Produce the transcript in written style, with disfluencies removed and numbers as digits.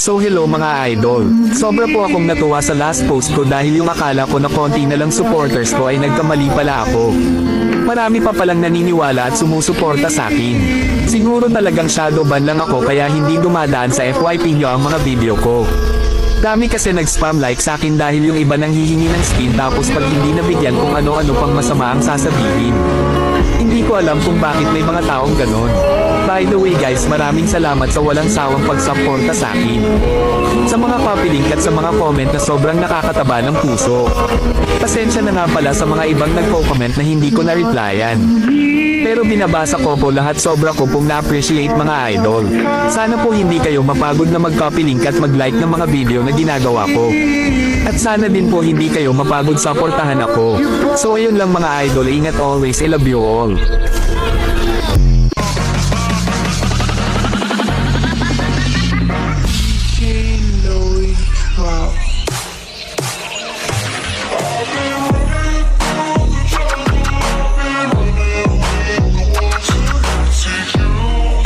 So hello mga idol. Sobra po akong natuwa sa last post ko dahil yung akala ko na konti na lang supporters ko ay nagkamali pala ako. Marami pa palang naniniwala at sumusuporta sa akin. Siguro talagang shadow ban lang ako kaya hindi dumadaan sa FYP nyo ang mga video ko. Dami kasi nag-spam like sa akin dahil yung iba nang hihingi ng skin tapos pag hindi nabigyan kung ano-ano pang masama ang sasabihin. Hindi ko alam kung bakit may mga taong ganon. By the way guys, maraming salamat sa walang sawang pagsuporta sa akin. Sa mga copy link at sa mga comment na sobrang nakakataba ng puso. Pasensya na nga pala sa mga ibang nagko-comment na hindi ko na-replyan. Pero binabasa ko po lahat, sobra ko pong na-appreciate mga idol. Sana po hindi kayo mapagod na mag-copy link at mag-like ng mga video na ginagawa ko. At sana din po hindi kayo mapagod suportahan ako. So ayun lang mga idol, ingat always, I love you all.